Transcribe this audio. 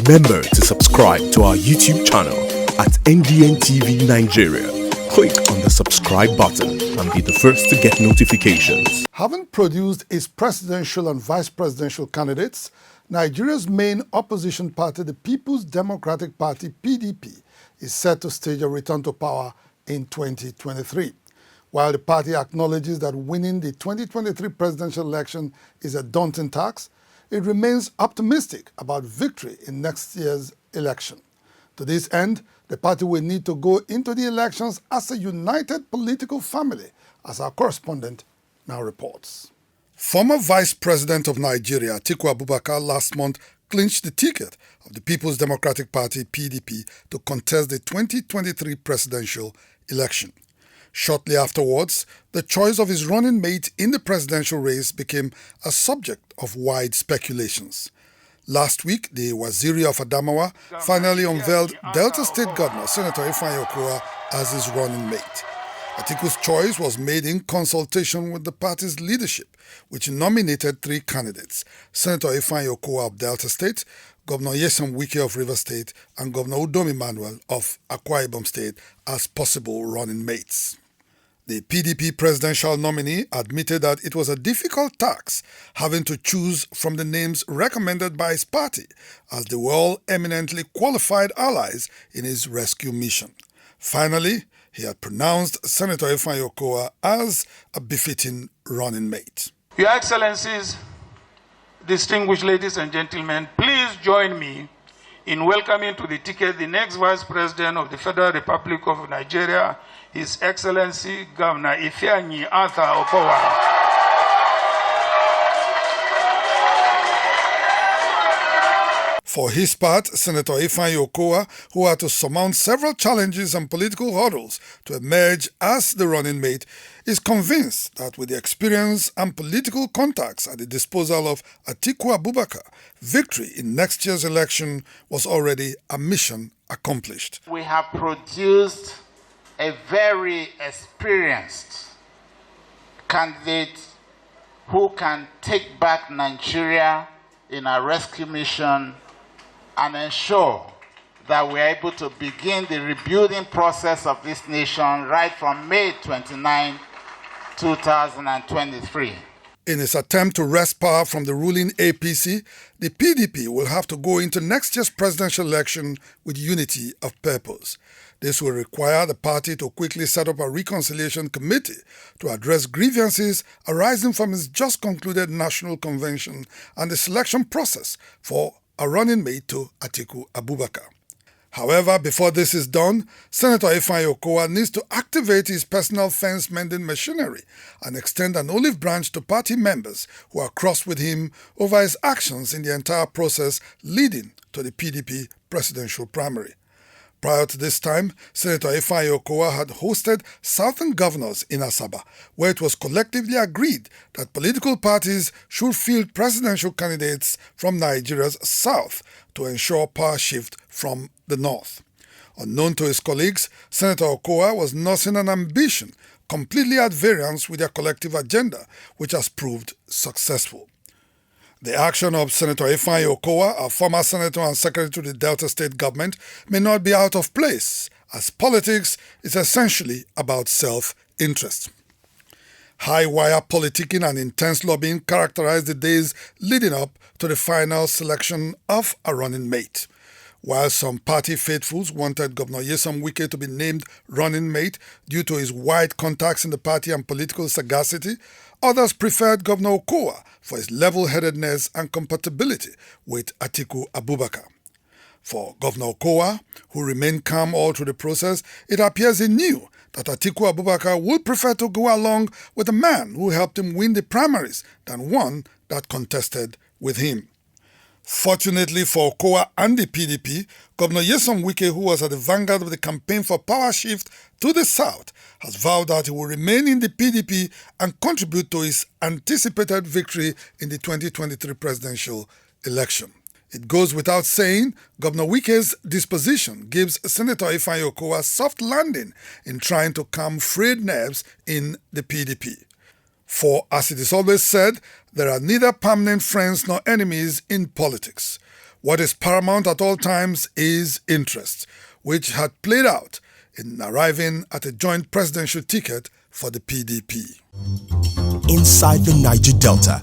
Remember to subscribe to our YouTube channel at NDN TV Nigeria. Click on the subscribe button and be the first to get notifications. Having produced its presidential and vice presidential candidates, Nigeria's main opposition party, the People's Democratic Party, PDP, is set to stage a return to power in 2023. While the party acknowledges that winning the 2023 presidential election is a daunting task, it remains optimistic about victory in next year's election. To this end, the party will need to go into the elections as a united political family, as our correspondent now reports. Former Vice President of Nigeria, Atiku Abubakar, last month clinched the ticket of the People's Democratic Party, PDP, to contest the 2023 presidential election. Shortly afterwards, the choice of his running mate in the presidential race became a subject of wide speculations. Last week, the Waziri of Adamawa finally unveiled Delta State Governor Senator Okowa as his running mate. Atiku's choice was made in consultation with the party's leadership, which nominated three candidates: Senator Okowa of Delta State, Governor Nyesom Wike of Rivers State, and Governor Udom Emmanuel of AKUGHA State as possible running mates. The PDP presidential nominee admitted that it was a difficult task having to choose from the names recommended by his party, as they were all eminently qualified allies in his rescue mission. Finally, he had pronounced Senator Okowa as a befitting running mate. Your Excellencies, distinguished ladies and gentlemen, please join me in welcoming to the ticket the next Vice President of the Federal Republic of Nigeria, His Excellency Governor Ifeanyi Arthur Okowa. For his part, Senator Okowa, who had to surmount several challenges and political hurdles to emerge as the running mate, is convinced that with the experience and political contacts at the disposal of Atiku Abubakar, victory in next year's election was already a mission accomplished. We have produced a very experienced candidate who can take back Nigeria in a rescue mission and ensure that we are able to begin the rebuilding process of this nation right from May 29, 2023. In its attempt to wrest power from the ruling APC, the PDP will have to go into next year's presidential election with unity of purpose. This will require the party to quickly set up a reconciliation committee to address grievances arising from its just concluded national convention and the selection process for a running mate to Atiku Abubakar. However, before this is done, Senator Okowa needs to activate his personal fence-mending machinery and extend an olive branch to party members who are cross with him over his actions in the entire process leading to the PDP presidential primary. Prior to this time, Senator Okowa had hosted Southern governors in Asaba, where it was collectively agreed that political parties should field presidential candidates from Nigeria's south to ensure power shift from the north. Unknown to his colleagues, Senator Okowa was nursing an ambition completely at variance with their collective agenda, which has proved successful. The action of Senator Okowa, a former senator and secretary to the Delta State government, may not be out of place, as politics is essentially about self-interest. High-wire politicking and intense lobbying characterized the days leading up to the final selection of a running mate. While some party faithfuls wanted Governor Nyesom Wike to be named running mate due to his wide contacts in the party and political sagacity, others preferred Governor Okowa for his level-headedness and compatibility with Atiku Abubakar. For Governor Okowa, who remained calm all through the process, it appears he knew that Atiku Abubakar would prefer to go along with a man who helped him win the primaries than one that contested with him. Fortunately for Okowa and the PDP, Governor Nyesom Wike, who was at the vanguard of the campaign for power shift to the south, has vowed that he will remain in the PDP and contribute to his anticipated victory in the 2023 presidential election. It goes without saying, Governor Wike's disposition gives Senator Okowa a soft landing in trying to calm frayed nerves in the PDP. For, as it is always said, there are neither permanent friends nor enemies in politics. What is paramount at all times is interest, which had played out in arriving at a joint presidential ticket for the PDP. Inside the Niger Delta,